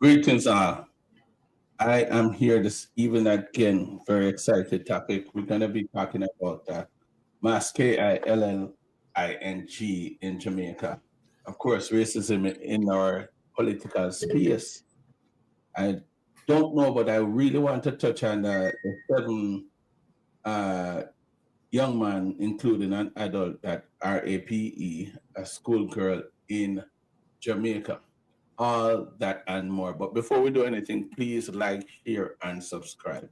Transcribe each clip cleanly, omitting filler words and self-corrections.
Greetings, all. I am here this evening again. Very excited topic. We're going to be talking about mass KILLING in Jamaica. Of course, racism in our political space. I don't know, but I really want to touch on the seven uh, young man, including an adult, that RAPE, a schoolgirl in Jamaica. All that and more. But before we do anything, please like, share, and subscribe.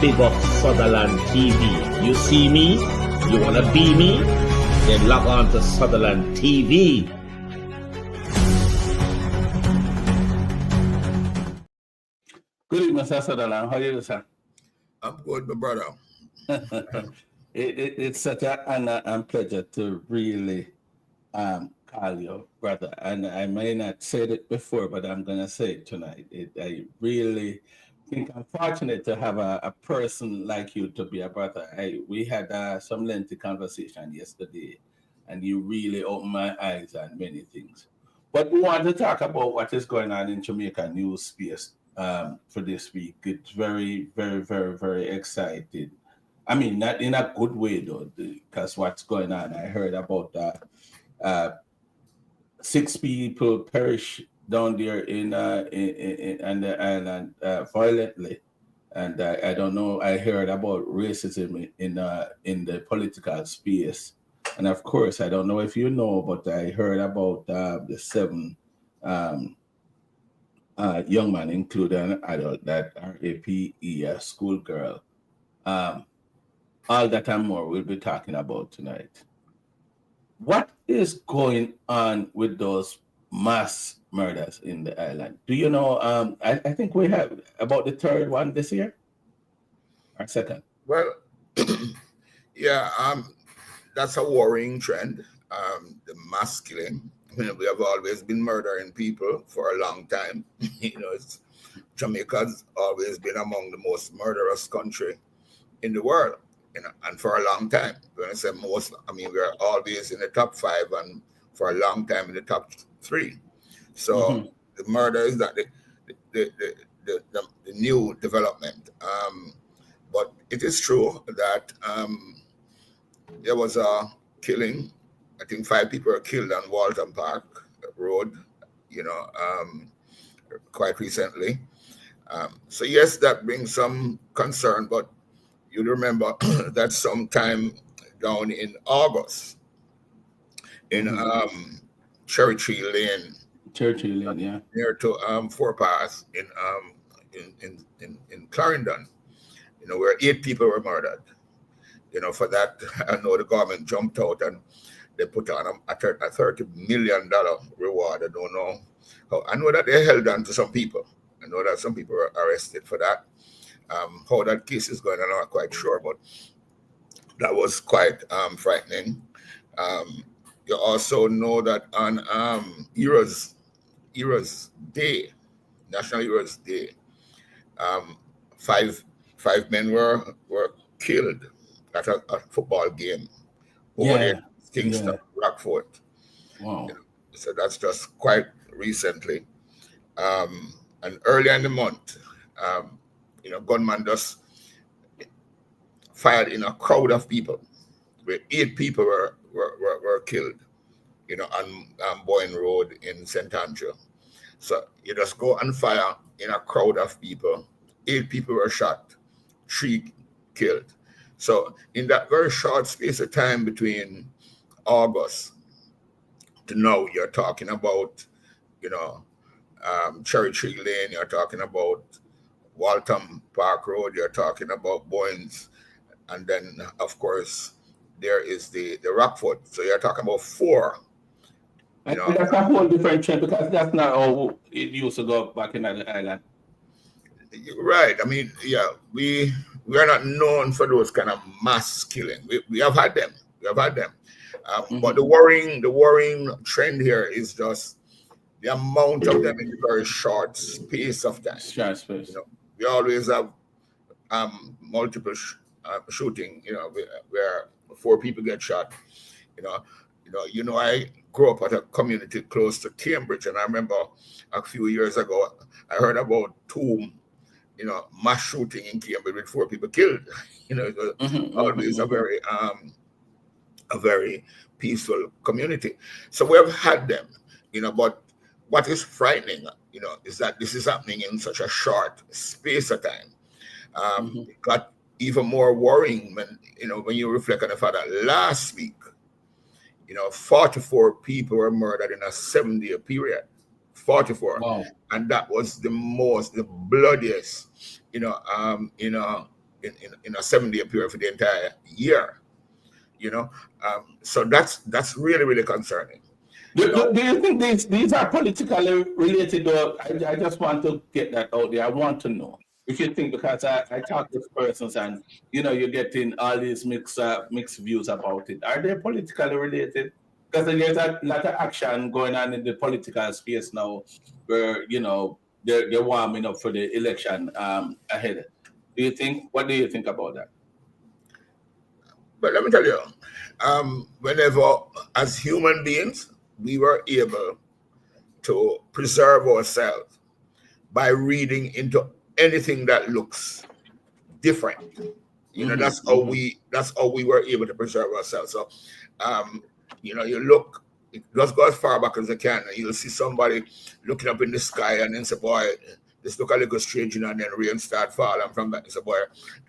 Big up Sutherland TV. You see me? You wanna be me? Then log on to Sutherland TV. Good evening, Mr. Sutherland. How are you, sir? I'm good, my brother. It's such an honor and pleasure to really call you, brother. And I may not said it before, but I'm going to say it tonight. I really think I'm fortunate to have a person like you to be a brother. We had some lengthy conversation yesterday, and you really opened my eyes on many things. But we want to talk about what is going on in Jamaica news space for this week. It's very, very, very, very exciting. I mean, not in a good way though, because what's going on. I heard about 6 people perish down there in on the island violently, and I don't know. I heard about racism in the political space, and of course, I don't know if you know, but I heard about the 7 young man, including an adult, that RAPE, a schoolgirl. All that and more we'll be talking about tonight. What is going on with those mass murders in the island? Do you know? I think we have about the 3rd one this year, or 2nd. Well, yeah, that's a worrying trend. The mass killing. We have always been murdering people for a long time. Jamaica's always been among the most murderous country in the world. And for a long time. When I say most, I mean we're always in the top 5, and for a long time in the top 3. So the murder is not the new development. But it is true that there was a killing. I think 5 people were killed on Walton Park Road, quite recently. So yes, that brings some concern, but you remember that sometime down in August in Cherry Tree Lane, yeah, near to Forepath in Clarendon, where 8 people were murdered. For that, I know the government jumped out and they put on a $30 million reward. I don't know how. I know that they held on to some people. I know that some people were arrested for that. How that case is going, I'm not quite sure, but that was quite frightening. You also know that on Heroes Day, National Heroes Day, 5 men were killed at a football game over there in Kingston, Rockford. Wow. So that's just quite recently. And earlier in the month, gunman just fired in a crowd of people, where 8 people were killed, on Boyne Road in St. Andrew. So you just go and fire in a crowd of people. 8 people were shot, 3 killed. So in that very short space of time between August to now, you're talking about, Cherry Tree Lane, you're talking about Waltham Park Road, you're talking about Boynes, and then of course there is the Rockford. So you're talking about 4. That's a whole different trend, because that's not how it used to go back in the island. You're right. I mean, yeah, we are not known for those kind of mass killing. We have had them. We have had them. But the worrying trend here is just the amount of them in a very short space of time. Short You space. know, we always have multiple shooting. Where 4 people get shot. You know, I grew up at a community close to Cambridge, and I remember a few years ago I heard about two mass shooting in Cambridge with 4 people killed. It was always a very peaceful community. So we have had them, but what is frightening, is that this is happening in such a short space of time. It got even more worrying when you reflect on the fact that last week, 44 people were murdered in a 7-day period. 44. Wow. And that was the bloodiest, in a 7-day period for the entire year. So that's really, really concerning. Do you think these are politically related? Or I just want to get that out there. I want to know if you think, because I talk to persons and you're getting all these mixed views about it. Are they politically related? Because there's a lot of action going on in the political space now, where they're warming up for the election ahead. What do you think about that? But let me tell you, whenever, as human beings, we were able to preserve ourselves by reading into anything that looks different. That's how we were able to preserve ourselves. So, you look, just go as far back as you can, and you'll see somebody looking up in the sky and then say, boy, this look a little strange, and then rain start falling from that. So, boy,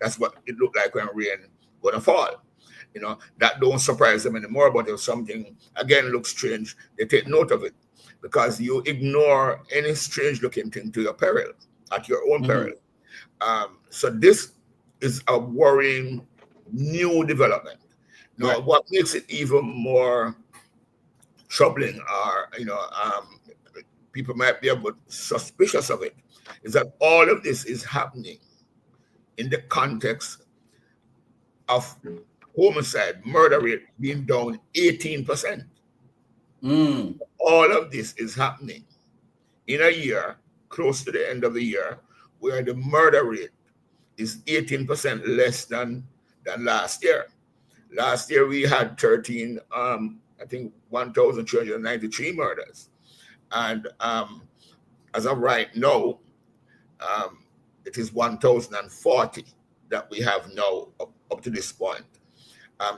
that's what it looked like when rain gonna fall. That don't surprise them anymore. But if something again looks strange, they take note of it, because you ignore any strange looking thing to your peril, at your own peril. So this is a worrying new development. Now, what makes it even more troubling, are people might be a bit suspicious of it, is that all of this is happening in the context of homicide, murder rate being down 18%. All of this is happening in a year, close to the end of the year, where the murder rate is 18% less than last year. Last year we had 1,393 murders. And as of right now, it is 1,040 that we have now up to this point.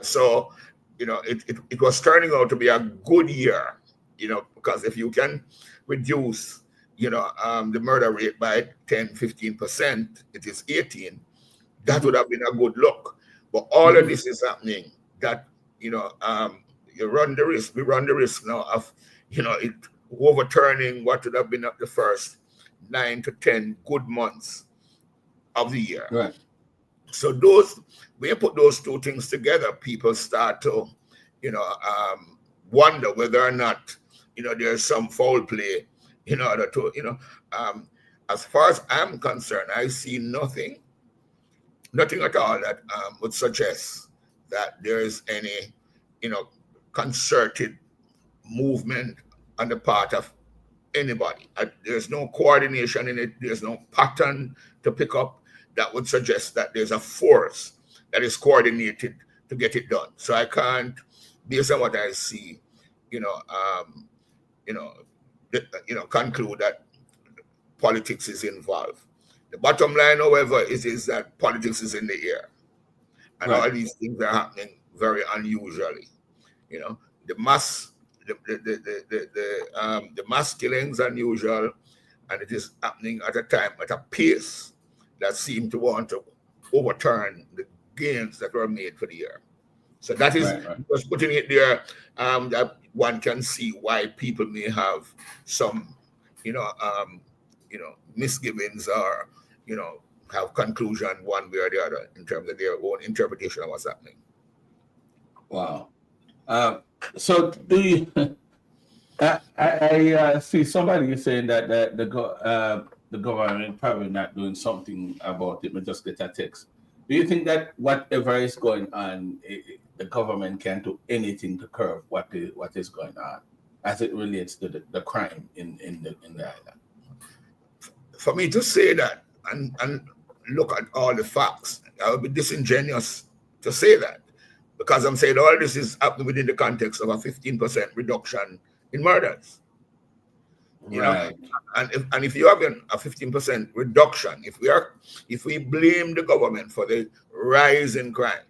So, it was turning out to be a good year, because if you can reduce, the murder rate by 10-15%, it is 18. That would have been a good look. But all of this is happening that, we run the risk now of, it overturning what would have been the first 9 to 10 good months of the year. Right. So when you put those two things together, people start to, wonder whether or not, there's some foul play in order to, as far as I'm concerned, I see nothing at all that would suggest that there's any, concerted movement on the part of anybody. There's no coordination in it. There's no pattern to pick up that would suggest that there's a force that is coordinated to get it done. So I can't, based on what I see, conclude that politics is involved. The bottom line, however, is that politics is in the air, and all these things are happening very unusually. The mass killings are unusual, and it is happening at a pace that seem to want to overturn the gains that were made for the year. So that is just putting it there, that one can see why people may have some, misgivings, or, have conclusion one way or the other in terms of their own interpretation of what's happening. Wow. So do you? I see somebody saying that the government probably not doing something about it, but just get a text. Do you think that whatever is going on, the government can do anything to curb what is going on as it relates to the crime in the island? For me to say that and look at all the facts, I would be disingenuous to say that, because I'm saying all this is happening within the context of a 15% reduction in murders. You know, and if you have a 15% reduction, if we blame the government for the rise in crime,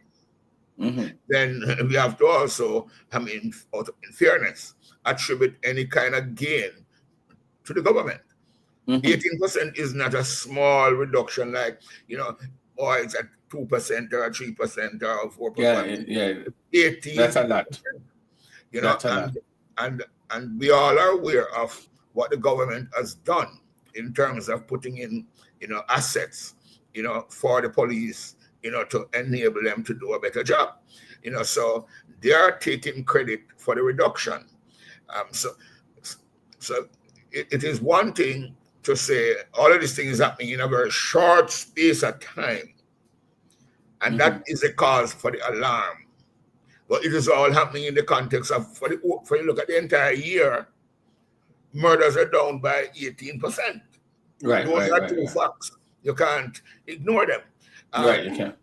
then we have to also, in fairness, attribute any kind of gain to the government. 18% is not a small reduction, like, or it's at 2% or 3% or 4%. Yeah, 18%. That's a lot. That's a lot. And we all are aware of what the government has done in terms of putting in, assets, for the police, to enable them to do a better job. So they are taking credit for the reduction. So it is one thing to say all of these things happening in a very short space of time, and that is a cause for the alarm. But it is all happening in the context of, for you look at the entire year, murders are down by 18%. Those are two facts. You can't ignore them. You can't.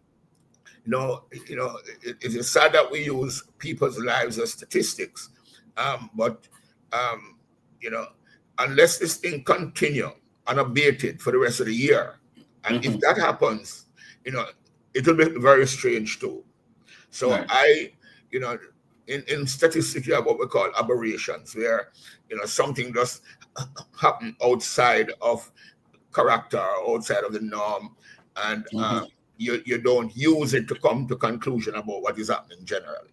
It is sad that we use people's lives as statistics, but unless this thing continue unabated for the rest of the year, and if that happens, it will be very strange too. So in statistics, you have what we call aberrations, where something just happen outside of character, outside of the norm, and you don't use it to come to conclusion about what is happening generally.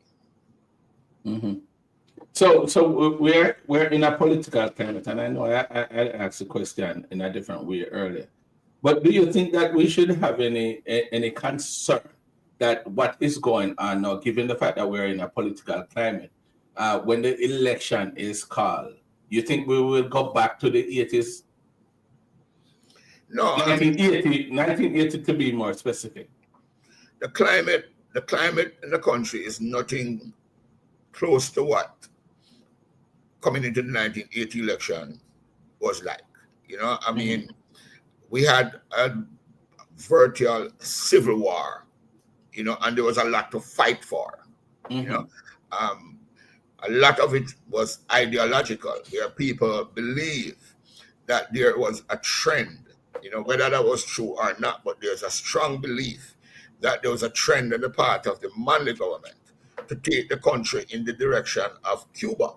So we're in a political climate, and I know I asked the question in a different way earlier. But do you think that we should have any concern that what is going on now, given the fact that we're in a political climate, when the election is called, you think we will go back to the 80s? No, 1980 to be more specific. The climate in the country is nothing close to what coming into the 1980 election was like. We had a virtual civil war, and there was a lot to fight for. A lot of it was ideological, where people believe that there was a trend, whether that was true or not, but there's a strong belief that there was a trend on the part of the Manley government to take the country in the direction of Cuba.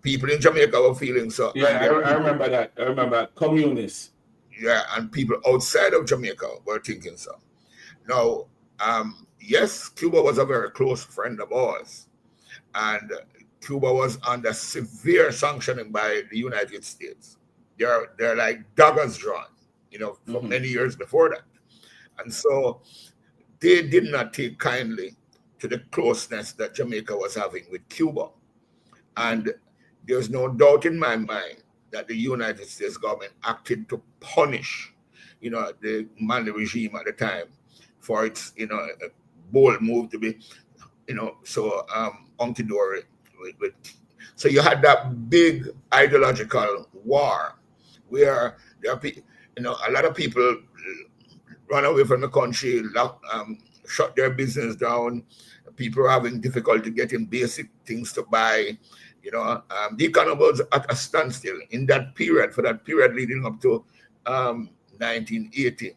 People in Jamaica were feeling so. Yeah, I remember that. I remember communists. Yeah, and people outside of Jamaica were thinking so. Now, yes, Cuba was a very close friend of ours, and Cuba was under severe sanctioning by the United States. They're like daggers drawn, for many years before that. And so they did not take kindly to the closeness that Jamaica was having with Cuba. And there's no doubt in my mind that the United States government acted to punish, the Manley regime at the time for its, bold move to be, so hunky-dory. So you had that big ideological war where there are, a lot of people run away from the country, shut their business down. People are having difficulty getting basic things to buy. The economy was at a standstill in that period, for that period leading up to 1980.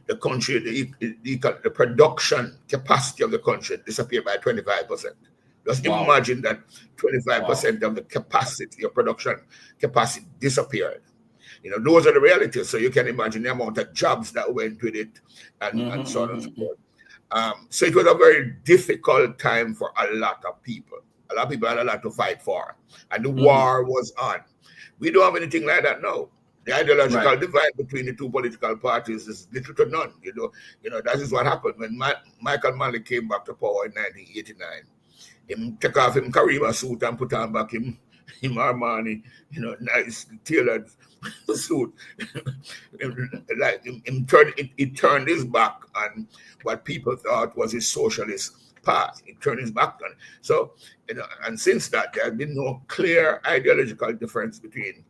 The country, the production capacity of the country disappeared by 25%. Just imagine that 25% of the capacity, of production capacity disappeared. Those are the realities. So you can imagine the amount of jobs that went with it, and so on and so forth. So it was a very difficult time for a lot of people. A lot of people had a lot to fight for, and the war was on. We don't have anything like that now. The ideological divide between the two political parties is little to none. That is what happened when Michael Manley came back to power in 1989. Him took off him Karima suit and put on back him Armani, nice tailored suit. Like he turned his back on what people thought was his socialist path. He turned his back on. So, and since that, there has been no clear ideological difference between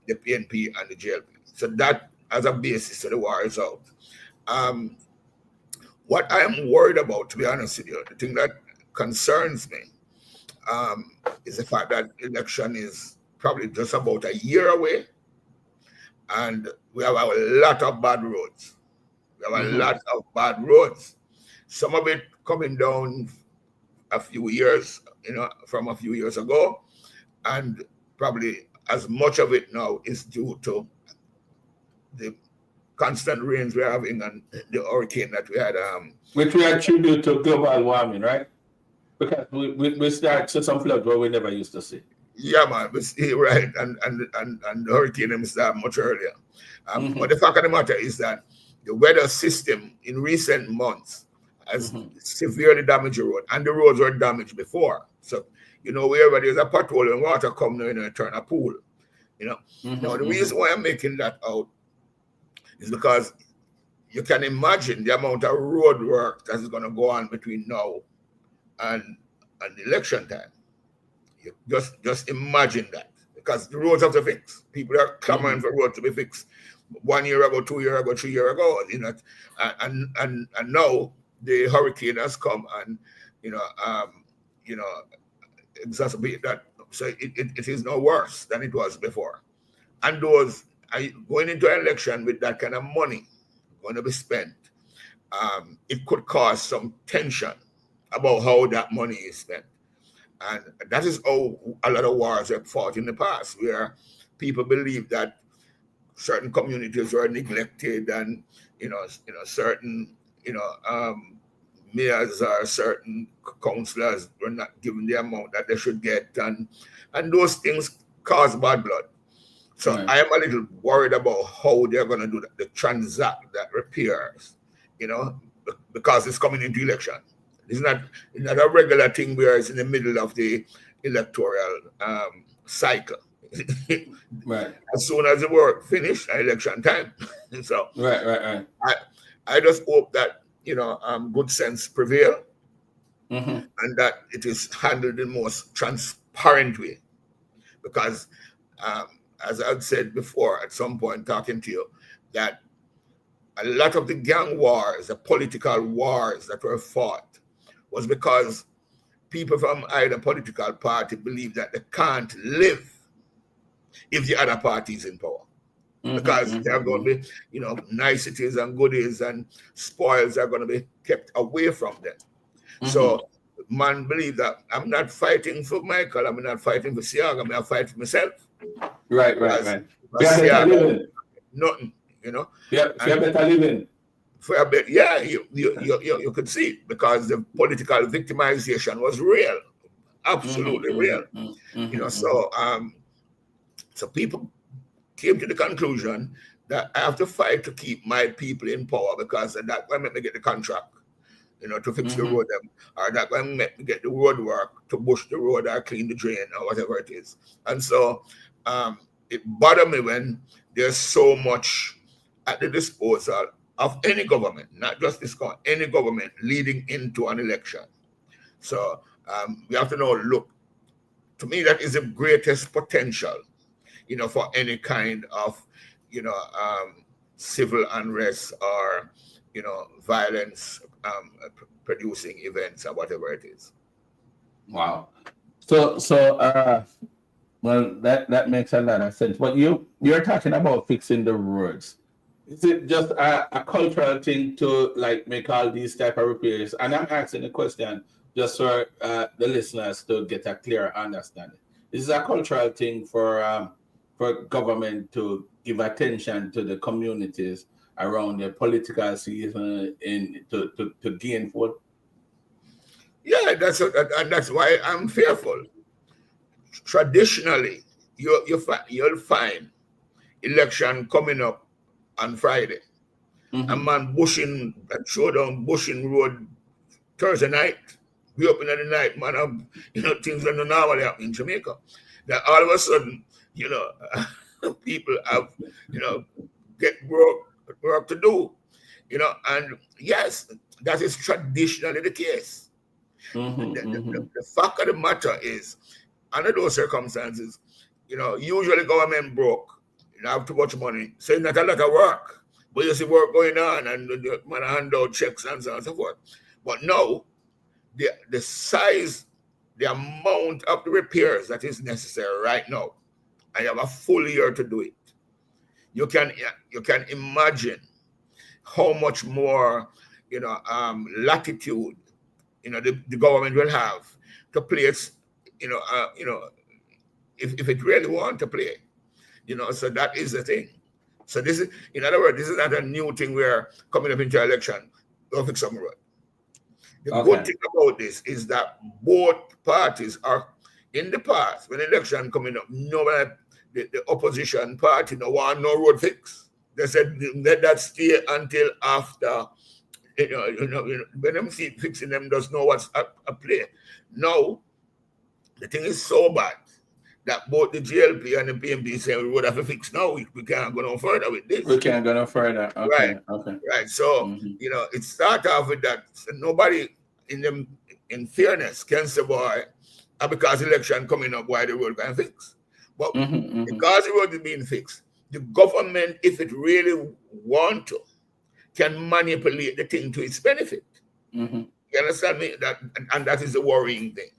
the PNP and the GLP. So that as a basis, so the war is out. What I am worried about, to be honest with you, the thing that concerns me is the fact that election is probably just about a year away, and we have a lot of bad roads. We have a lot of bad roads. Some of it coming down a few years, from a few years ago, and probably as much of it now is due to the constant rains we're having and the hurricane that we had. Which we attribute to global warming, right? Because we start to some floods where we never used to see. Yeah, man, right, and the hurricane them start much earlier. But the fact of the matter is that the weather system in recent months has severely damaged the road, and the roads were damaged before. So, wherever there's a pothole and water come now, it turn a pool. Now, the reason why I'm making that out is because you can imagine the amount of road work that is going to go on between now and the election time. You just imagine that, because the roads have to fix. People are clamoring for roads to be fixed 1 year ago, 2 years ago, 3 years ago. And now the hurricane has come and exacerbate that. So it is no worse than it was before. And those going into an election with that kind of money going to be spent, it could cause some tension about how that money is spent. And that is how a lot of wars have fought in the past, where people believe that certain communities were neglected, and certain mayors or certain councillors were not given the amount that they should get, and those things cause bad blood. So I am a little worried about how they're going to do that, the transact that repairs, because it's coming into election. It's not a regular thing where it's in the middle of the electoral cycle. Right. As soon as the work finished, election time. So right. I just hope that good sense prevail, and that it is handled in the most transparent way. Because as I've said before at some point talking to you, that a lot of the gang wars, the political wars that were fought, was because people from either political party believe that they can't live if the other party is in power. Because there are going to be, niceties and goodies and spoils are going to be kept away from them. So man believe that I'm not fighting for Michael, I'm not fighting for Siaga, I'm fighting for myself. Right. Siaga, nothing, Yeah, better living. For a bit, yeah, you could see it, because the political victimization was real, absolutely real. So people came to the conclusion that I have to fight to keep my people in power, because that will make me get the contract, to fix the road them, or that will make me get the road work to bush the road or clean the drain or whatever it is. And so it bothers me when there's so much at the disposal of any government, not just this government, any government leading into an election. So we have to now look. To me, that is the greatest potential, for any kind of, civil unrest or, violence producing events or whatever it is. Wow. So well, that makes a lot of sense. But you're talking about fixing the roads. Is it just a cultural thing to make all these type of repairs? And I'm asking a question just for the listeners to get a clear understanding. Is it a cultural thing for government to give attention to the communities around the political season to gain vote? Yeah, that's why I'm fearful. Traditionally, you'll find election coming up on Friday. A man showdown bushing road Thursday night. We open at the night, man. Things that don't normally happen in Jamaica. That all of a sudden, People have, get work to do, and yes, that is traditionally the case. The fact of the matter is, under those circumstances, usually government broke, have too much money, so it's not a lot of work, but you see work going on, and the man hand out checks and so on and so forth. But now, the size, the amount of the repairs that is necessary right now, I have a full year to do it. You can imagine how much more latitude the government will have to place if it really want to play, so that is the thing. So this is, in other words, this is not a new thing where coming up into election, go fix some road. The good thing about this is that both parties are, in the past, when election coming up, nobody, the opposition party no want no road fix. They said let that stay until after, when them see fixing them does know what's a play. Now, the thing is so bad that both the GLP and the PMP say we would have to fix now. We can't go no further with this. We can't go no further. Okay. Right. So, it starts off with that. So nobody in fairness can say, boy, because election coming up, why the road can fix. But because the road is being fixed, the government, if it really want to, can manipulate the thing to its benefit. You understand me? And that is the worrying thing,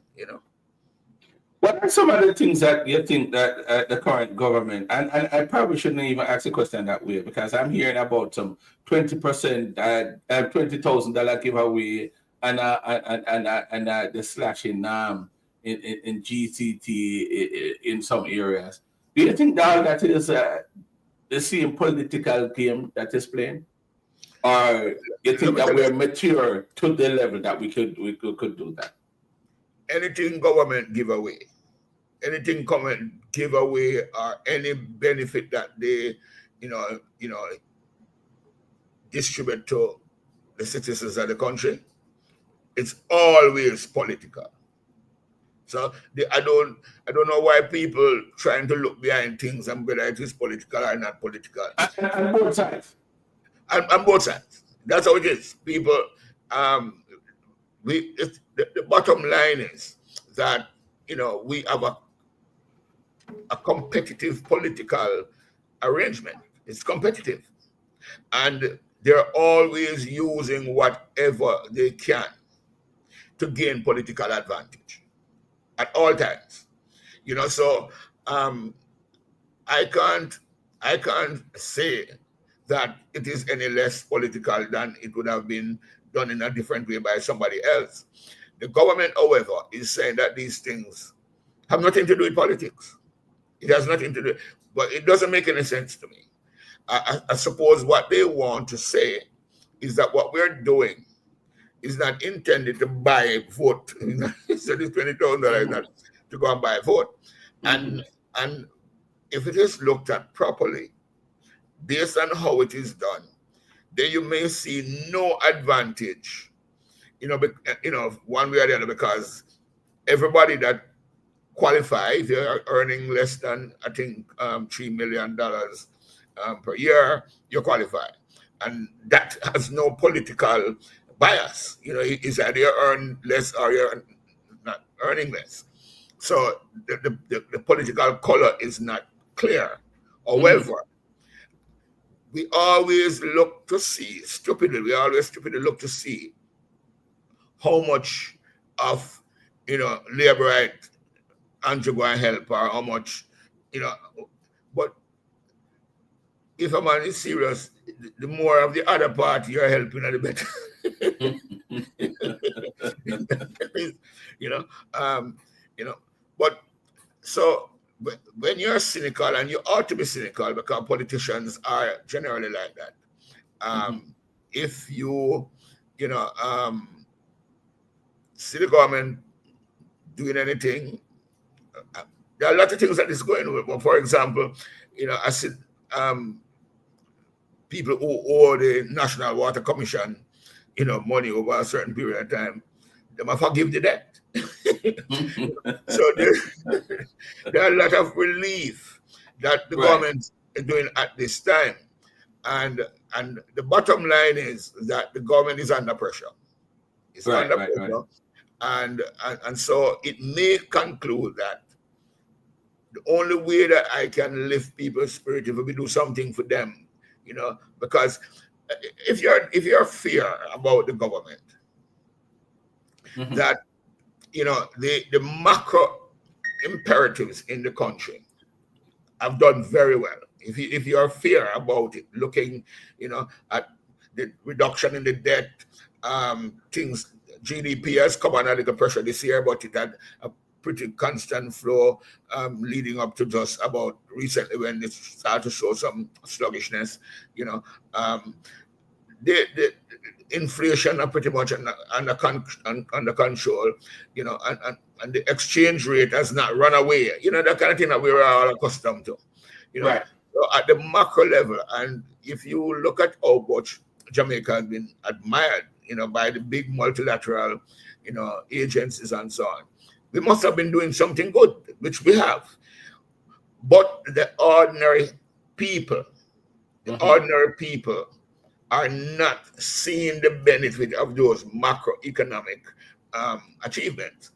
What are some of the things that you think that the current government, and I probably shouldn't even ask the question that way, because I'm hearing about some 20%, $20,000 giveaway, and the slashing in GCT in some areas. Do you think that is the same political game that is playing, or you think that we're mature to the level that we could do that? Anything government give away, anything government give away, or any benefit that they, distribute to the citizens of the country, it's always political. So I don't know why people trying to look behind things and whether it is political or not political. And both sides. And both sides. That's how it is. People, the bottom line is that we have a competitive political arrangement. It's competitive, and they're always using whatever they can to gain political advantage at all times. So I can't say that it is any less political than it would have been done in a different way by somebody else. The government, however, is saying that these things have nothing to do with politics. It has nothing to do, but it doesn't make any sense to me. I suppose what they want to say is that what we're doing is not intended to buy a vote. So this $20,000 is not to go and buy a vote. And if it is looked at properly, based on how it is done, then you may see no advantage, one way or the other, because everybody that qualifies, if you're earning less than, I think, $3 million per year, you're qualified. And that has no political bias. It's either you earn less or you're not earning less. So the political color is not clear. However, we always look to see, stupidly look to see how much of, laborite Andrew going to help, or how much, but if a man is serious, the more of the other party you're helping, the better. But so when you're cynical, and you ought to be cynical because politicians are generally like that. If you see the government doing anything, there are a lot of things that is going on. But for example, I see people who owe the National Water Commission, money over a certain period of time, they must forgive the debt. So there are a lot of relief that the Right. government is doing at this time. And the bottom line is that the government is under pressure. It's Right, under right, right. pressure. And so it may conclude that the only way that I can lift people's spirit if we do something for them, because if you're fear about the government, Mhm. that the macro imperatives in the country have done very well. If you are fear about it, looking at the reduction in the debt, things GDP has come under a little pressure this year, but it had a pretty constant flow leading up to just about recently when it started to show some sluggishness. The inflation are pretty much under control, and the exchange rate has not run away. That kind of thing that we were all accustomed to. Right. So at the macro level, and if you look at how much Jamaica has been admired, by the big multilateral, agencies and so on, we must have been doing something good, which we have. But the ordinary people, are not seeing the benefit of those macroeconomic achievements.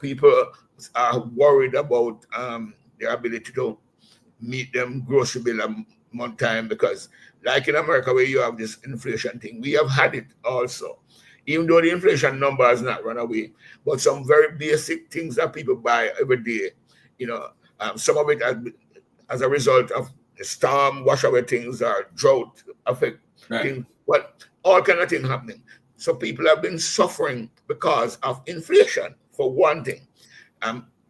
People are worried about their ability to meet them grocery bill on time, because like in America where you have this inflation thing, we have had it also. Even though the inflation number has not run away, but some very basic things that people buy every day, some of it as a result of the storm, wash away things, or drought affect things, but all kind of things happening. So people have been suffering because of inflation, for one thing.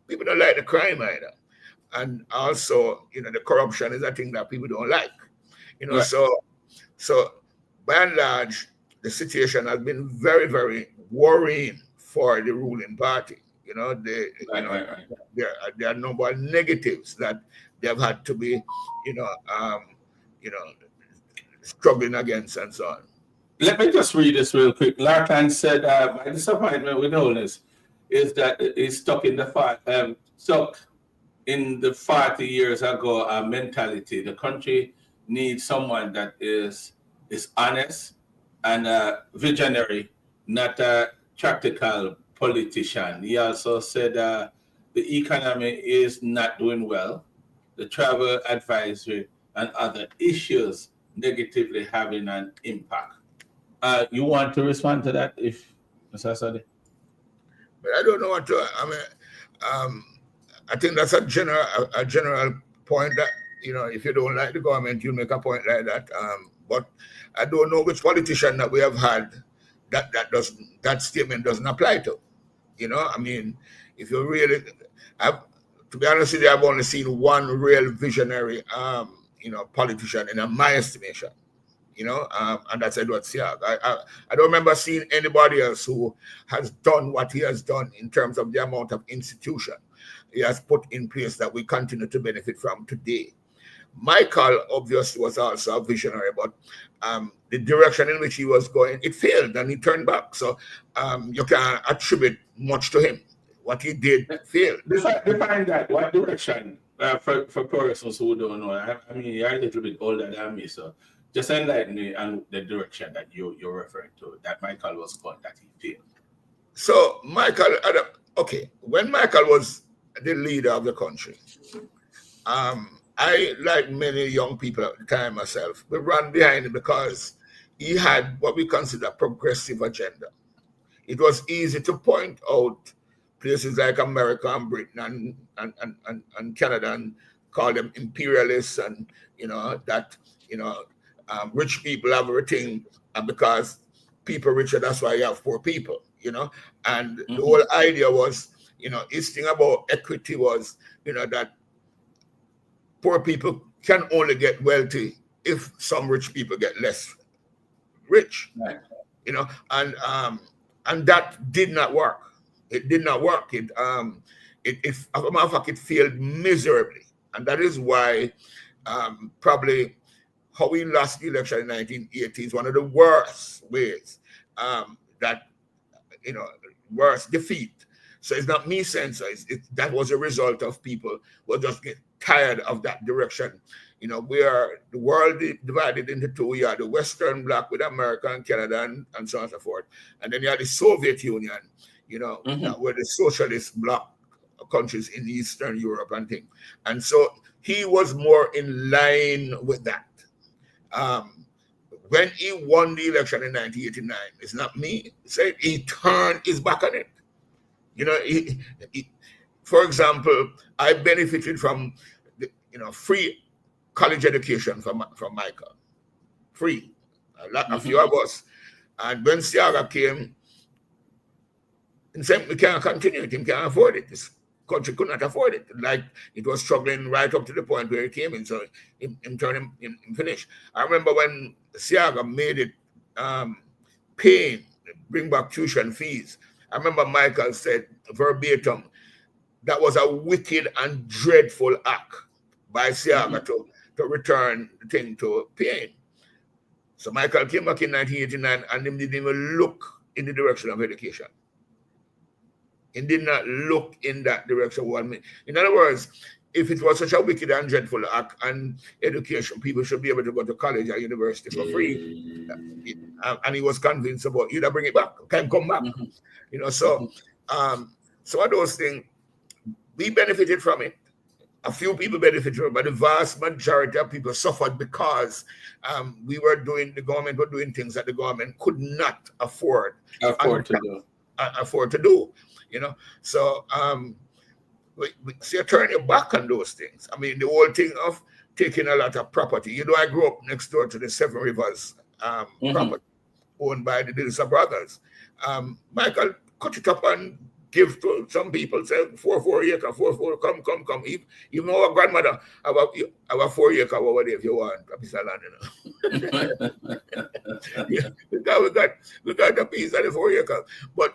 People don't like the crime either. And also, the corruption is a thing that people don't like. Right. So by and large, the situation has been very, very worrying for the ruling party. There are a number of negatives that they've had to be, struggling against and so on. Let me just read this real quick. Larkin said, my disappointment with all this is that it's stuck in the 40 years ago mentality. The country needs someone that is honest and visionary, not a practical politician. He also said the economy is not doing well. The travel advisory and other issues negatively having an impact. You want to respond to that, if Mr. Asadi? But I don't know what to. I think that's a general point that if you don't like the government, you make a point like that. But I don't know which politician that we have had that statement doesn't apply to. If you really, to be honest with you, I've only seen one real visionary, politician in my estimation. And that's Edward Siag. I don't remember seeing anybody else who has done what he has done in terms of the amount of institution he has put in place that we continue to benefit from today. Michael obviously was also a visionary, but the direction in which he was going, it failed and he turned back. So you can't attribute much to him. What he did failed. Define that. What direction? For persons who don't know, I mean, you're a little bit older than me, so just enlighten me on the direction that you're referring to, that Michael was going, that he failed. So Michael, when Michael was the leader of the country, I, like many young people at the time myself, we ran behind him because he had what we consider a progressive agenda. It was easy to point out places like America and Britain and Canada and call them imperialists, and rich people have everything, and because people richer, that's why you have poor people. And the whole idea was, his thing about equity was, that poor people can only get wealthy if some rich people get less rich. Right. And that did not work. It did not work. As a matter of fact, it failed miserably, and that is why probably how we lost the election in 1980 is one of the worst ways worst defeat So it's not me censor. That was a result of people who just get tired of that direction. You know, the world divided into two. You had the Western bloc with America and Canada and so on and so forth. And then you had the Soviet Union, you know, that were the socialist bloc countries in Eastern Europe and things. And so he was more in line with that. When he won the election in 1989, it's not me saying he turned his back on it. You know, for example, I benefited from free college education from Michael, free. A few of us. And when Siaga came, he said, we can't continue it, he can't afford it. This country could not afford it. Like, it was struggling right up to the point where it came in, so him finished. I remember when Siaga made it paying, bring back tuition fees. I remember Michael said verbatim, that was a wicked and dreadful act by Siaga to return the thing to paying. So Michael came back in 1989 and he didn't even look in the direction of education. He did not look in that direction. In other words, if it was such a wicked and dreadful act and education, people should be able to go to college or university for free. And he was convinced about either bring it back, can come back. You know, so some of those things, we benefited from it. A few people benefited from it, but the vast majority of people suffered because the government were doing things that the government could not afford to do. You know, so you turn your back on those things. I mean, the whole thing of taking a lot of property. You know, I grew up next door to the Seven Rivers property owned by the Dilsa brothers. Michael cut it up and give to some people, say 4 acre, 4, come. Even our grandmother have a 4 acre over there if you want a piece of land, you know. Yeah, we got a piece of the 4 acre. But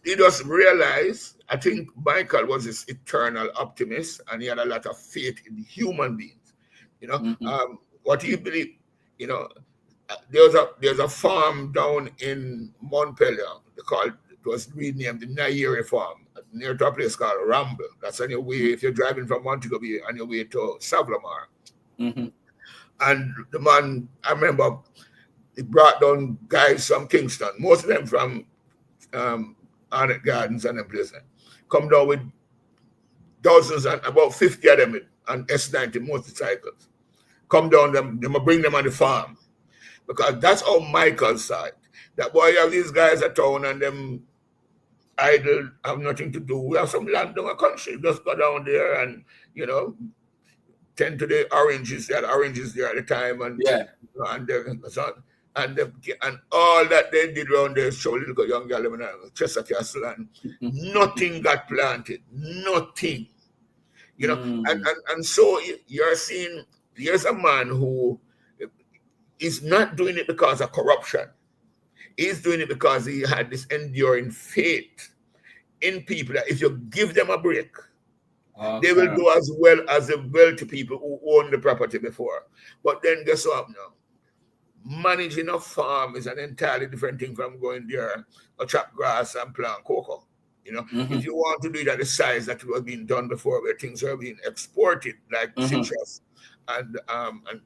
he just realized, I think Michael was this eternal optimist and he had a lot of faith in human beings. You know, what he believed, you know, there's a farm down in Montpellier, it was renamed the Nairi Farm, near to a place called Ramble. That's on your way, if you're driving from Montego Bay, on your way to Savlamar. And the man, I remember, he brought down guys from Kingston, most of them from Arnett Gardens and them places. Come down with dozens, and about 50 of them on S90 motorcycles. Come down, them bring them on the farm. Because that's how Michael saw it. That boy, you have these guys at town and them idle, have nothing to do. We have some land in the country. Just go down there and, you know, tend to the oranges. They had oranges there at the time. And and all that they did around there, show little young girl in Chester Castle, and nothing got planted. Nothing. You know, and so you're seeing, here's a man who is not doing it because of corruption. He's doing it because he had this enduring faith in people that if you give them a break, they will do as well as the wealthy people who owned the property before. But then guess what now? Managing a farm is an entirely different thing from going there or chop grass and plant cocoa. You know, if you want to do it at the size that was being done before, where things were being exported, like citrus and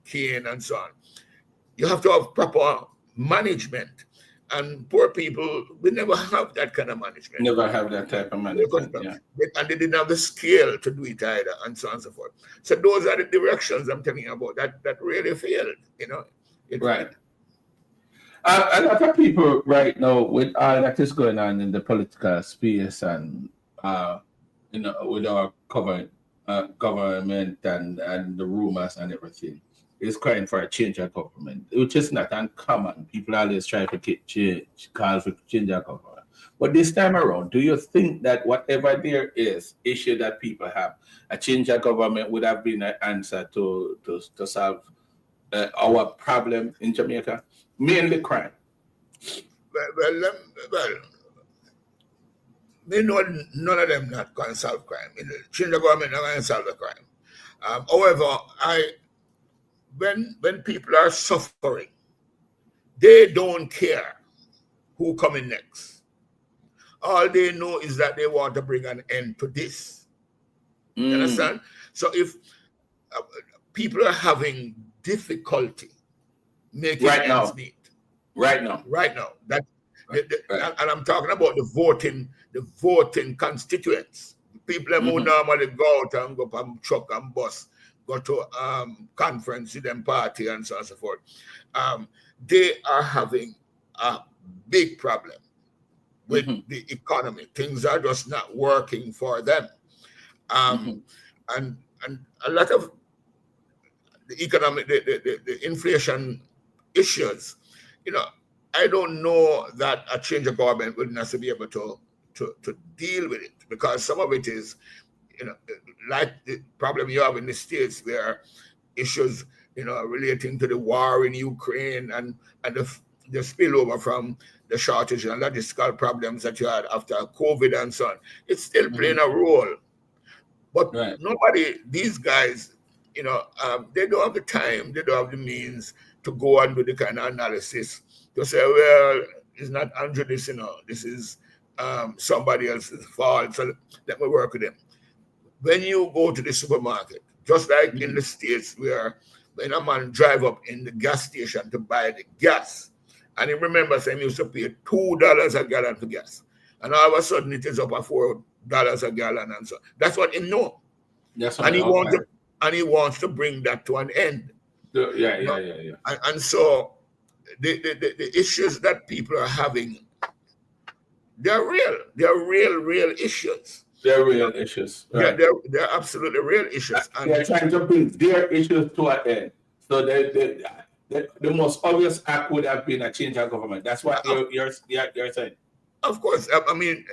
cane and so on, you have to have proper management. And poor people, we never have that kind of management. Never have that type of management. And they didn't have the scale to do it either, and so on and so forth. So those are the directions I'm telling you about that really failed, you know. Right. A lot of people right now, with all that is going on in the political space and you know, with our government and the rumors and everything, is crying for a change of government, which is not uncommon. People always try to call for change of government. But this time around, do you think that whatever there is issue that people have, a change of government would have been an answer to solve our problem in Jamaica? Mainly crime. Well, we know none of them not going to solve crime. Change of government not going to solve the crime. However, when people are suffering, they don't care who coming next. All they know is that they want to bring an end to this. You understand? So if people are having difficulty making ends meet. Right now. That and I'm talking about the voting constituents. People who normally go out and go up and truck and bus, go to conference with them party and so on and so forth. They are having a big problem with the economy. Things are just not working for them. And a lot of the economic, the inflation issues, I don't know that a change of government will necessarily be able to deal with it, because some of it is, like the problem you have in the States, where issues, relating to the war in Ukraine and the spillover from the shortage and logistical problems that you had after COVID and so on, it's still playing a role. But nobody, these guys, they don't have the time, they don't have the means to go and do the kind of analysis to say, well, it's not Andrew this, this is somebody else's fault, so let me work with them. When you go to the supermarket, just like in the States, where when a man drive up in the gas station to buy the gas, and he remembers he used to pay $2 a gallon for gas, and all of a sudden it is up at $4 a gallon, and so that's what he know. And he wants to bring that to an end. And so the issues that people are having, they're real. They're real issues. They're real issues. Right. They're absolutely real issues. And they're trying to bring their issues to an end. So the most obvious act would have been a change of government. That's what you're saying. Of course. I mean,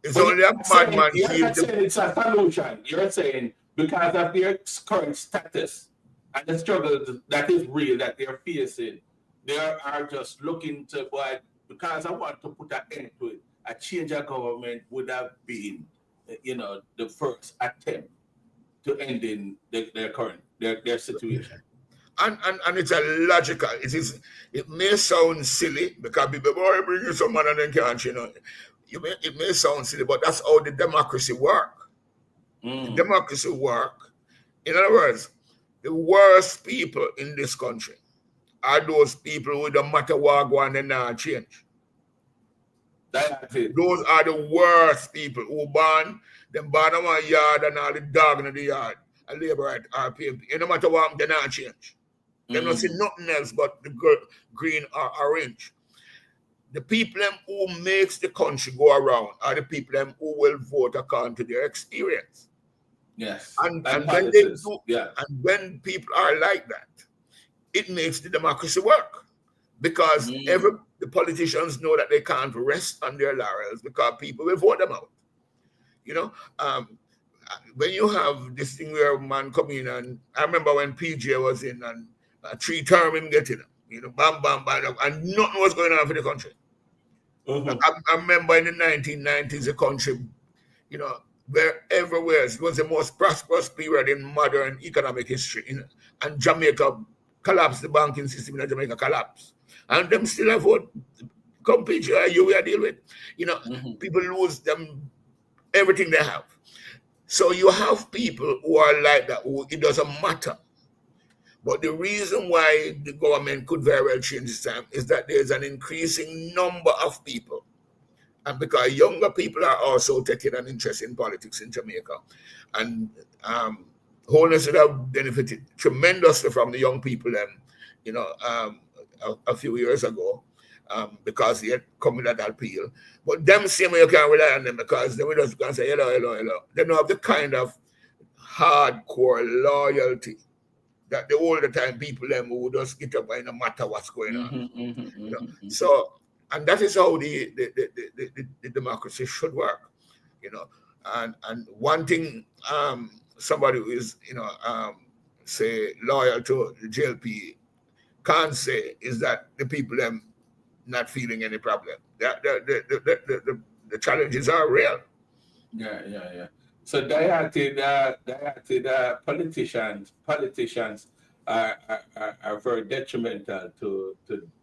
it's only a madman. You're not saying it's a solution. You're saying because of their current status and the struggle that is real that they're facing, they are just looking to, because I want to put an end to it, a change of government would have been, the first attempt to ending their situation. And it's a logical. It may sound silly because people bring you someone and then can't, it may sound silly, but that's how the democracy work. The democracy work. In other words, the worst people in this country are those people who don't matter what go on and not change. Those are the worst people who born on one yard and all the dog in the yard, a labor at RPMP. And no matter what, they not change. They don't see nothing else but the green or orange. The people who makes the country go around are the people who will vote according to their experience. Yes. And when they do, and when people are like that, it makes the democracy work. Because the politicians know that they can't rest on their laurels because people will vote them out. When you have this thing where a man come in, and I remember when PJ was in and a 3-term him getting bam, and nothing was going on for the country. I remember in the 1990s, the country, where everywhere, it was the most prosperous period in modern economic history. And Jamaica collapsed, the banking system in Jamaica collapsed. And them still have what compete you will deal with. People lose them everything they have. So you have people who are like that, who it doesn't matter. But the reason why the government could very well change this time is that there's an increasing number of people. And because younger people are also taking an interest in politics in Jamaica. And Holness would have benefited tremendously from the young people a few years ago, because he had come with that appeal. But them same way you can't rely on them, because they will just go and say, hello. They don't have the kind of hardcore loyalty that the older time people who just get up and no matter what's going on. So, and that is how the democracy should work. And one thing somebody who is say loyal to the JLP can't say is that the people not feeling any problem. The challenges are real. Yeah. So dieted politicians are very detrimental to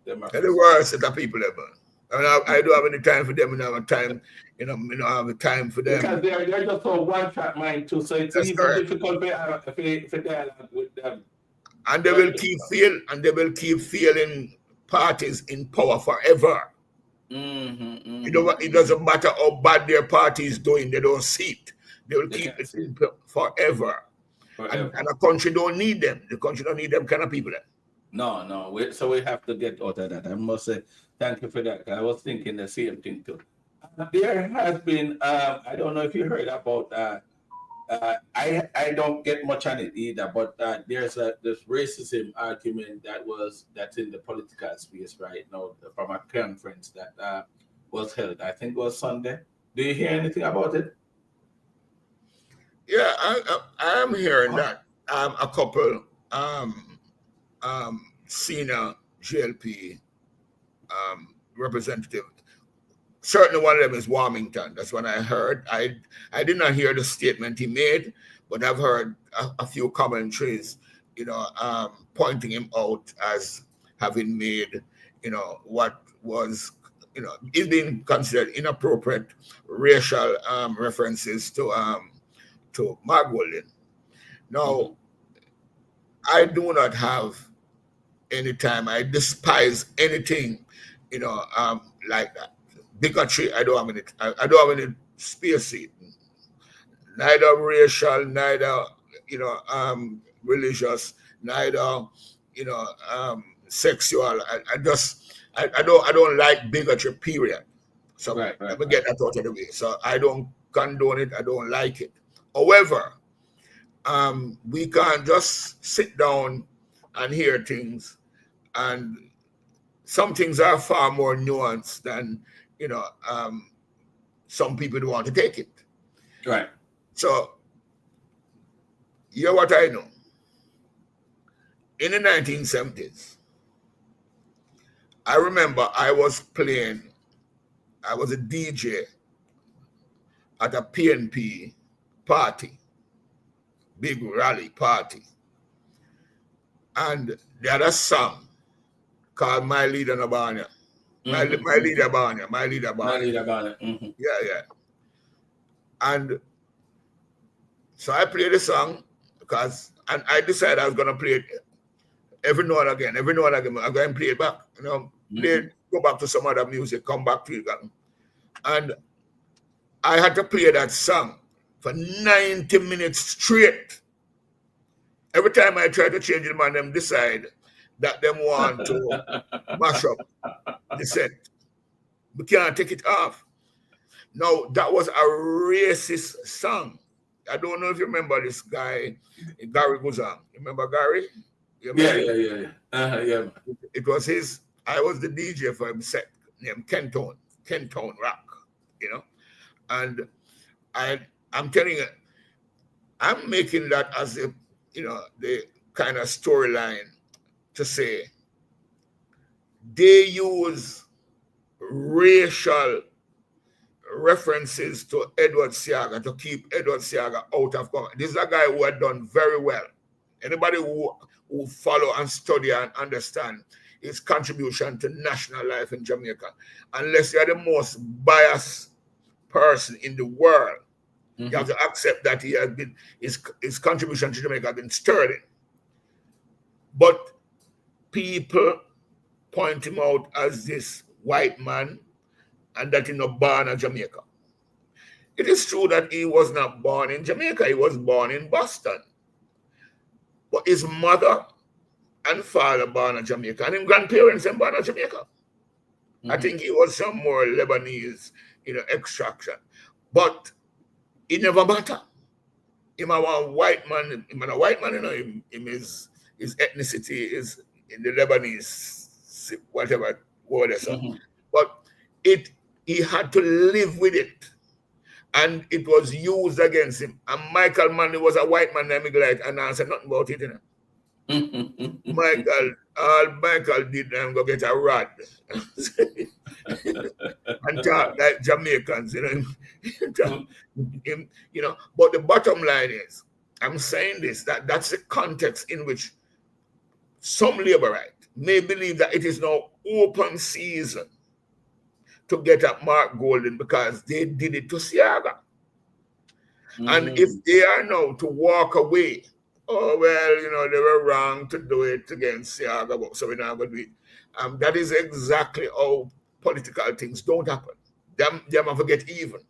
democracy. They're the worst that the people ever. And I don't have any time for them, and I have time, I have time for them. Because they're just a one-track mind too, so it's That's even correct. difficult for dialogue with them. And they will keep feeling parties in power forever. It doesn't matter how bad their party is doing, they don't see it. They will keep it forever. And a country don't need them. The country don't need them kind of people. No. So we have to get out of that. I must say thank you for that. I was thinking the same thing too. There has been, I don't know if you heard about I don't get much on it either, but there's this racism argument that's in the political space right now from a conference that was held. I think it was Sunday. Do you hear anything about it? Yeah, I am hearing that. A couple senior GLP representative. Certainly one of them is Warmington. That's what I heard. I did not hear the statement he made, but I've heard a few commentaries, pointing him out as having made, what was, is being considered inappropriate racial references to Magdalene. Now, I do not have any time. I despise anything, like that. Bigotry, I don't have any. I don't have any space in. Neither racial, neither religious, neither sexual. I don't like bigotry. Period. So let me get that out of the way. So I don't condone it. I don't like it. However, we can't just sit down and hear things, and some things are far more nuanced than some people don't want to take it. Right. So, hear what I know. In the 1970s, I remember I was a DJ at a PNP party, big rally party. And they had a song called My Leader Nabanya. My leader Banya. Mm-hmm. Yeah. And so I played the song and I decided I was gonna play it every now and again. I'm going to play it back. Go back to some other music, come back to it again. And I had to play that song for 90 minutes straight. Every time I try to change it, man, them decide that them want to mash up the set. We can't take it off. Now, that was a racist song. I don't know if you remember this guy, Gary Guzan. Remember Gary? Yeah. It was his, I was the DJ for him set named Kenton Rock, And I'm telling you, I'm making that as the kind of storyline to say they use racial references to Edward Seaga to keep Edward Seaga out of government. This is a guy who had done very well. Anybody who follow and study and understand his contribution to national life in Jamaica, unless you're the most biased person in the world, you have to accept that he has been his contribution to Jamaica has been sterling. But people point him out as this white man and that he was born in Jamaica. It is true that he was not born in Jamaica. He was born in Boston. But his mother and father born in Jamaica, and his grandparents and born in Jamaica. I think he was some more Lebanese, extraction. But it never matter. Him a white man, his ethnicity is in the Lebanese, whatever word is. But he had to live with it. And it was used against him. And Michael Manley was a white man named Glide, and I said nothing about it. Michael did go get a rod and talk like Jamaicans, But the bottom line is, I'm saying this, that's the context in which some labor right may believe that it is now open season to get at Mark Golden because they did it to Siaga. And if they are now to walk away, oh, well, you know, they were wrong to do it against Siaga, so we're not going to do it. That is exactly how political things don't happen. Them have to get even.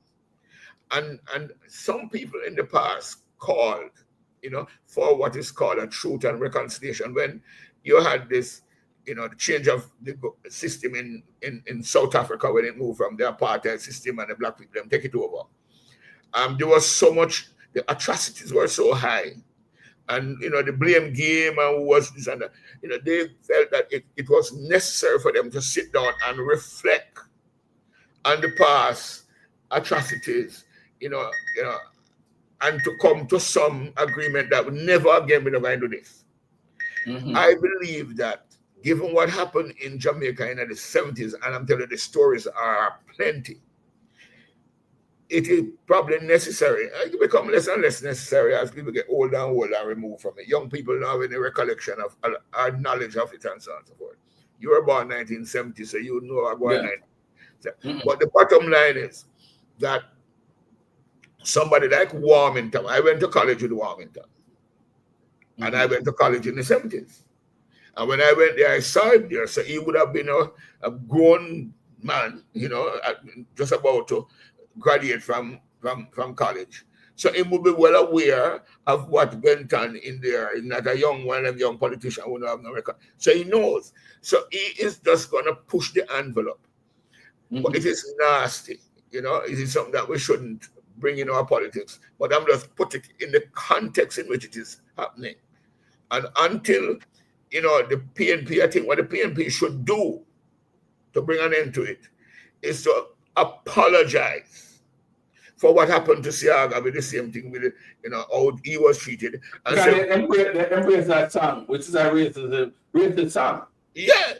And some people in the past called, you know, for what is called a truth and reconciliation. When you had this, you know, the change of the system in South Africa when it moved from the apartheid system and the black people take it over. There was so much, the atrocities were so high. And, you know, the blame game and who was this and that. You know, they felt that it was necessary for them to sit down and reflect on the past atrocities, you know, and to come to some agreement that never again we're going to do this. I believe that given what happened in Jamaica in the 70s, and I'm telling you, the stories are plenty, it is probably necessary. It will become less and less necessary as people get older and older and removed from it. Young people now have any recollection of our knowledge of it and so on and so forth. You were born 1970, so you know about 19. But the bottom line is that somebody like Warmington, I went to college with Warmington, and I went to college in the 70s. And when I went there, I saw him there. So he would have been a grown man, you know, just about to graduate from college. So he would be well aware of what went on in there. He's not a young one, a young politician who don't have no record. So he knows. So he is just going to push the envelope. But it is nasty, you know. It is something that we shouldn't bring in our politics. But I'm just putting it in the context in which it is happening. And until, you know, the PNP, I think what the PNP should do to bring an end to it is to apologize for what happened to Siaga with the same thing with, you know, how he was treated. And so, they embrace that song, which is a racist song. Yeah.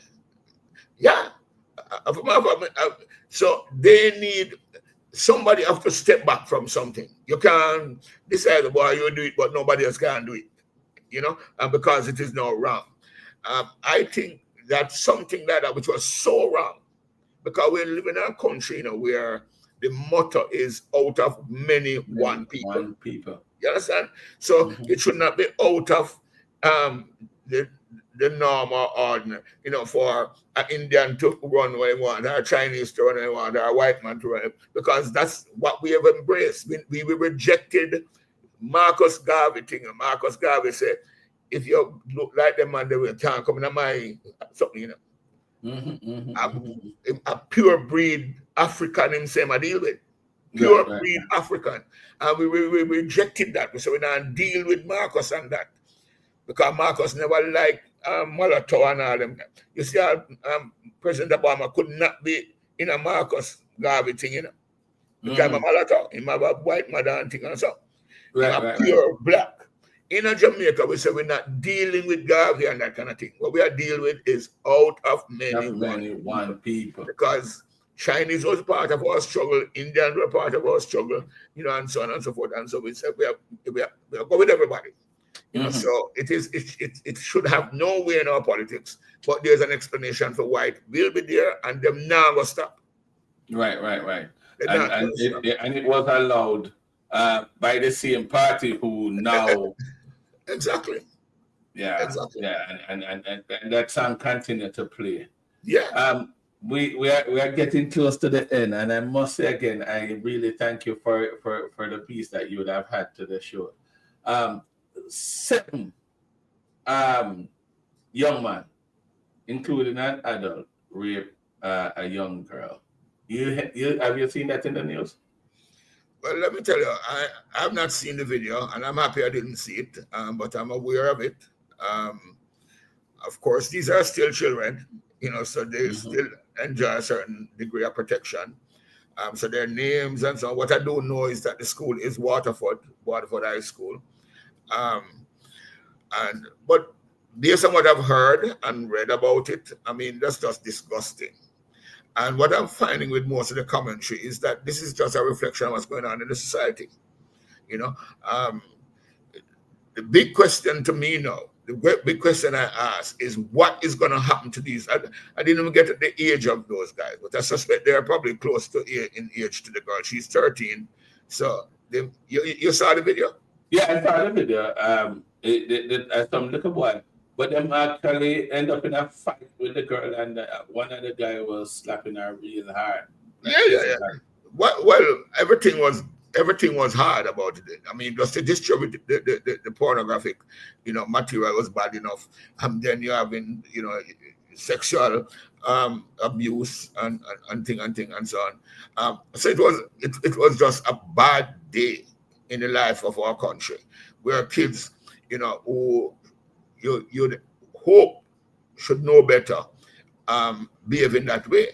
So they need somebody have to step back from something. You can't decide, boy, you do it, but nobody else can do it, you know, and because it is now wrong. I think that something like that, which was so wrong, because we live in a country, you know, where the motto is out of many, one people. One people. You understand? So it should not be out of the norm or ordinary, you know, for an Indian to run what they want, or a Chinese to run what they want, or a white man to run it, because that's what we have embraced. We rejected Marcus Garvey thing, and Marcus Garvey said, if you look like them man, they will can't come in my something, you know. A pure breed African himself I deal with. Pure breed African. And we rejected that. We said we don't deal with Marcus and that. Because Marcus never liked Molotov and all them. You see, President Obama could not be in a Marcus Garvey thing, you know. Because I'm a Molotov. He have a white mother and thing and so. Pure black. In Jamaica, we say we're not dealing with Garvey and that kind of thing. What we are dealing with is out of many one people. Because Chinese was part of our struggle, Indians were part of our struggle, you know, and so on and so forth. And so we said we are go with everybody. You know, so it should have no way in our politics, but there's an explanation for why it will be there, and them now will stop. Right. And it was allowed by the same party who now exactly. Yeah. And that song continued to play. Yeah. We are getting close to the end, and I must say again, I really thank you for the piece that you would have had to the show. 7 young man, including an adult, raped a young girl. You have you seen that in the news? Well, let me tell you, I have not seen the video, and I'm happy I didn't see it, but I'm aware of it. Of course, these are still children, you know, so they still enjoy a certain degree of protection. So their names and so on. What I do know is that the school is Waterford High School. But based on what I've heard and read about it, I mean, that's just disgusting. And what I'm finding with most of the commentary is that this is just a reflection of what's going on in the society. You know, the big question to me now, the big question I ask is what is going to happen to these? I didn't even get at the age of those guys, but I suspect they are probably close to in age to the girl. She's 13. So you saw the video? Yeah, I saw the video. Some little boy, but them actually end up in a fight with the girl, and one of the guy was slapping her real hard. Yeah. Well, everything was hard about it. I mean, just to distribute the pornographic, material was bad enough, and then you having, sexual abuse and thing and so on. So it was just a bad day in the life of our country, where kids, who you'd hope should know better, behave in that way.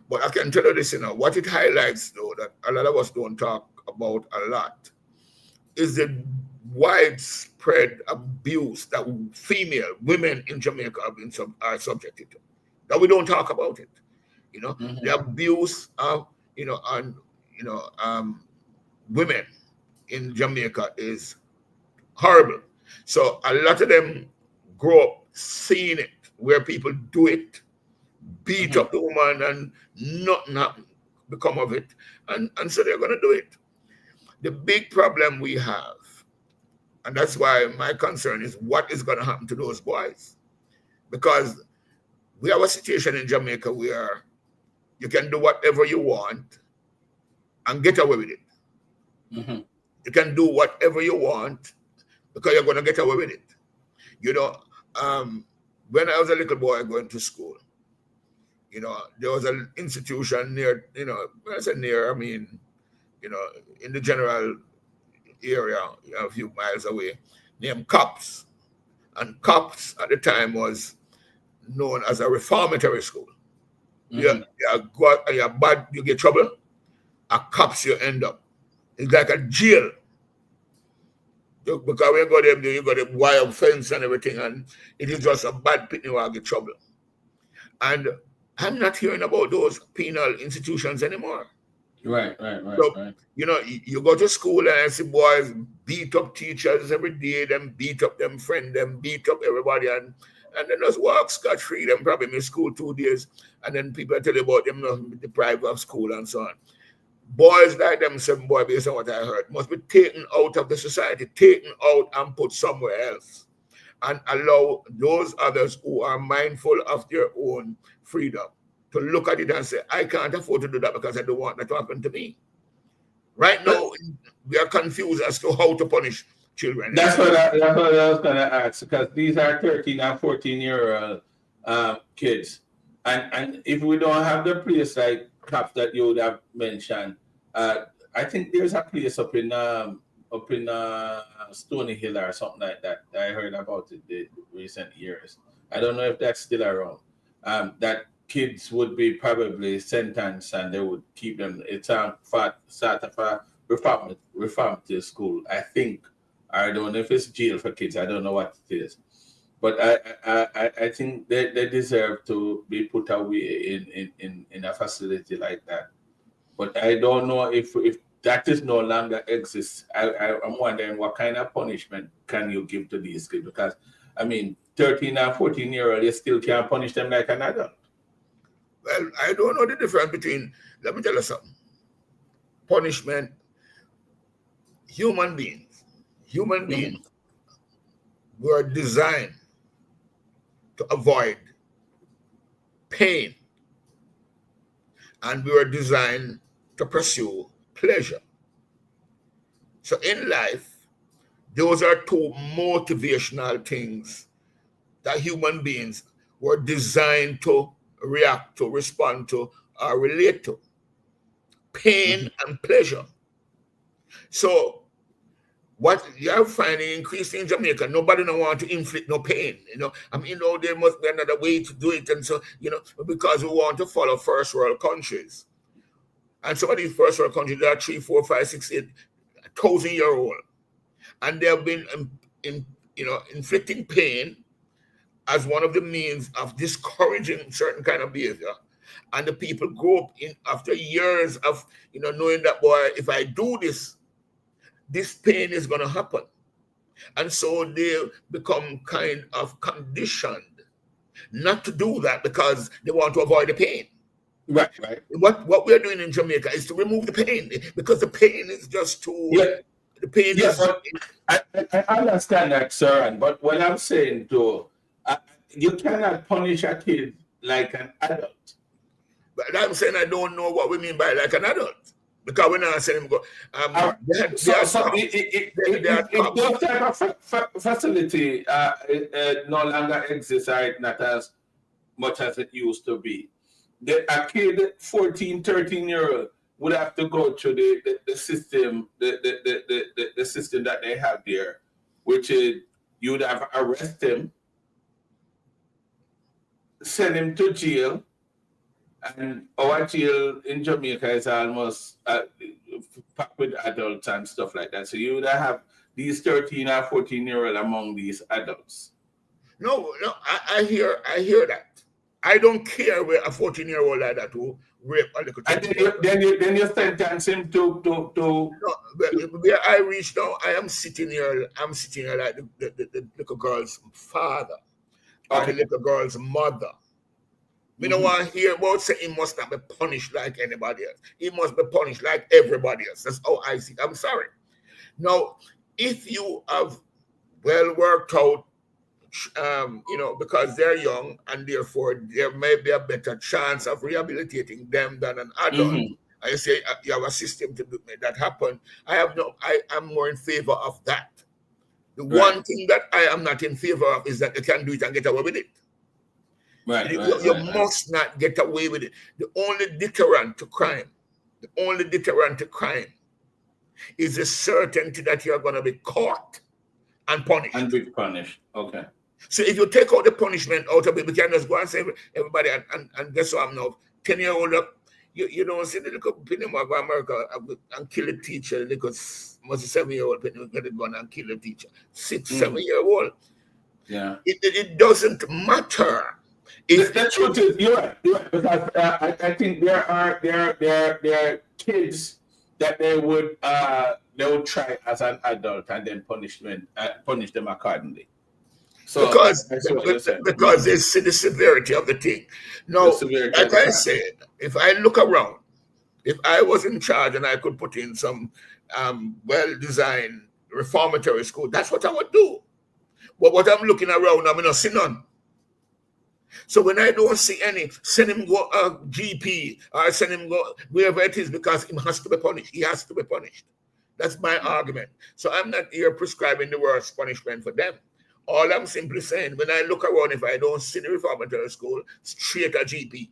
But I can tell you this, what it highlights, though, that a lot of us don't talk about a lot, is the widespread abuse that women in Jamaica are subjected to. That we don't talk about it. The abuse of, women in Jamaica is horrible. So a lot of them grow up seeing it, where people do it, beat up the woman, and nothing become of it, and so they're going to do it. The big problem we have, and that's why my concern is what is going to happen to those boys, because we have a situation in Jamaica where you can do whatever you want and get away with it. You can do whatever you want because you're going to get away with it. When I was a little boy going to school, there was an institution near, when I say near, I mean, in the general area, a few miles away, named COPS. And COPS at the time was known as a reformatory school. You're bad, you get trouble. At COPS, you end up. It's like a jail. Because when you go there, you got a wire fence and everything, and it is just a bad pit, you get trouble. And I'm not hearing about those penal institutions anymore. Right. So, you go to school and I see boys beat up teachers every day, them beat up them friend, them beat up everybody, and then just walk scot-free. Them probably miss school 2 days, and then people tell you about them deprived of school and so on. Boys like them, 7 boys, based on what I heard, must be taken out of the society, taken out and put somewhere else, and allow those others who are mindful of their own freedom to look at it and say, I can't afford to do that because I don't want that to happen to me. Right now, we are confused as to how to punish children. That's what I was going to ask, because these are 13 and 14-year-old kids. And if we don't have the place like COPS that you would have mentioned, I think there's a place up in Stony Hill or something like that. I heard about it the recent years. I don't know if that's still around. That kids would be probably sentenced and they would keep them. It's a sort of a reformative school, I think. I don't know if it's jail for kids. I don't know what it is. But I think they deserve to be put away in a facility like that. But I don't know if that is no longer exists. I'm wondering what kind of punishment can you give to these kids? Because, 13 and 14-year-old, you still can't punish them like an adult. Well, I don't know the difference between, let me tell you something. Punishment, human beings were designed to avoid pain, and we were designed to pursue pleasure. So in life, those are 2 motivational things that human beings were designed to react to, respond to, or relate to: pain and pleasure. So what you're finding increasing in Jamaica, nobody don't want to inflict no pain. There must be another way to do it. And so, because we want to follow first world countries. And some of these first world countries, they are 3, 4, 5, 6, 8 1,000-year old. And they have been, inflicting pain as one of the means of discouraging certain kind of behavior. And the people grow up after years of, knowing that, boy, if I do this pain is going to happen. And so they become kind of conditioned not to do that because they want to avoid the pain. Right, right. What we're doing in Jamaica is to remove the pain, because the pain is just too. Yeah, The pain yeah, is. but I understand that, sir. But what I'm saying, though, you cannot punish a kid like an adult. But I'm saying I don't know what we mean by like an adult, because we're not saying him go. All right. So if those type of facility no longer exists, right, not as much as it used to be, a kid, 14, 13-year-old, would have to go through the system, the system that they have there, which is you would have arrest him, send him to jail, and our jail in Jamaica is almost packed with adults and stuff like that. So you would have these 13 or 14-year-old among these adults. No, I hear that. I don't care where a 14-year-old like that who rape a little child. And then you sentence him to. No, where I reach now, I'm sitting here like the little girl's father, or the little girl's mother. We don't want to hear about saying he must not be punished like anybody else. He must be punished like everybody else. That's how I see it. I'm sorry. Now, if you have well worked out, because they're young and therefore there may be a better chance of rehabilitating them than an adult. I say you have a system to make that happen. I am more in favor of that. The one thing that I am not in favor of is that they can do it and get away with it. You must not get away with it. The only deterrent to crime is the certainty that you're going to be caught and punished. And be punished. Okay. So if you take out the punishment out of it, we can just go and say everybody and guess what I'm now 10-year-old up. You don't see the little penny go to America and kill a teacher, because must 7-year-old penny get a gun and kill a teacher. 6-7-year-old. Yeah. It doesn't matter. The truth is, you're right. Because I think there are kids that they would try as an adult and then punish them accordingly. So because they see the severity of the thing. No, like I said, if I look around, if I was in charge and I could put in some well-designed reformatory school, that's what I would do. But what I'm looking around, I'm not see none. So when I don't see any, send him go GP or send him go wherever it is, because he has to be punished. He has to be punished. That's my argument. So I'm not here prescribing the worst punishment for them. All I'm simply saying, when I look around, if I don't see the reformatory school, straight a GP.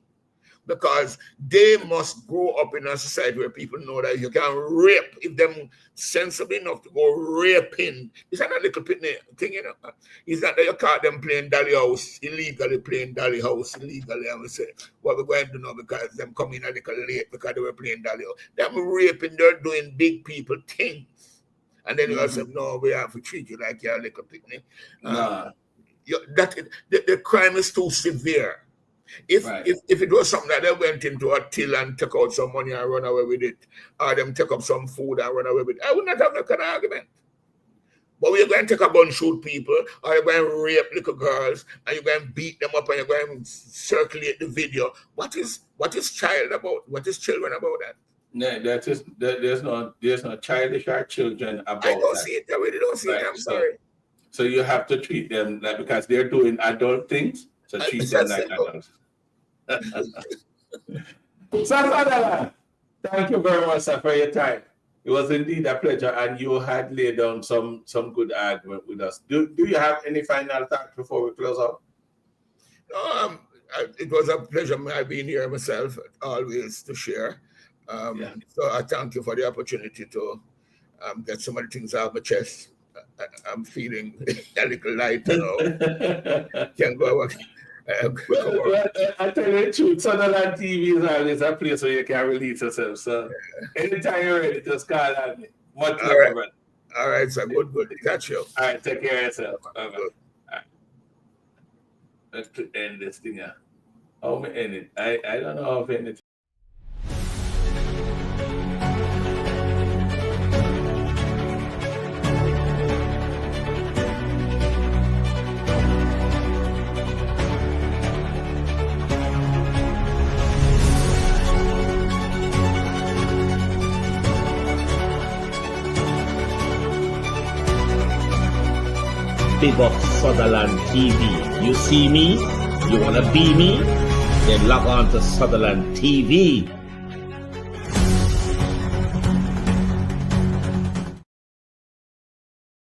Because they must grow up in a society where people know that you can rape, if them sensible enough to go raping. It's not a little thing, It's not that you caught them playing dolly house, illegally, and we say, what we're going to do now, because them come in a little late because they were playing dolly house. Them raping, they're doing big people things. And then you say, no, we have to treat you like you're a little picnic. The crime is too severe. If it was something that they went into a till and took out some money and run away with it, or them take up some food and run away with it, I would not have that kind of argument. But we're going to take up and shoot people, or you're going to rape little girls, and you're going to beat them up, and you're going to circulate the video. What is child about? What is children about that? No, there's no childish or children about I don't see it. I really don't see it. I'm sorry. So you have to treat them like, because they're doing adult things, so treat them like adults. Sir, thank you very much, sir, for your time. It was indeed a pleasure, and you had laid down some good argument with us. Do you have any final thoughts before we close out? It was a pleasure being here myself, always to share. So I thank you for the opportunity to get some of the things out of my chest. I'm feeling a little lighter now. Can go. I tell you the truth, Sutherland TV is always a place where you can release yourself. So anytime you're ready, just call on me. Much love, brother. All right, so good. Catch you. All right, take care of yourself. All right. Let's end this thing. How we end it? I don't know how to end it. Big Up Sutherland TV. You see me? You wanna be me? Then log on to Sutherland TV.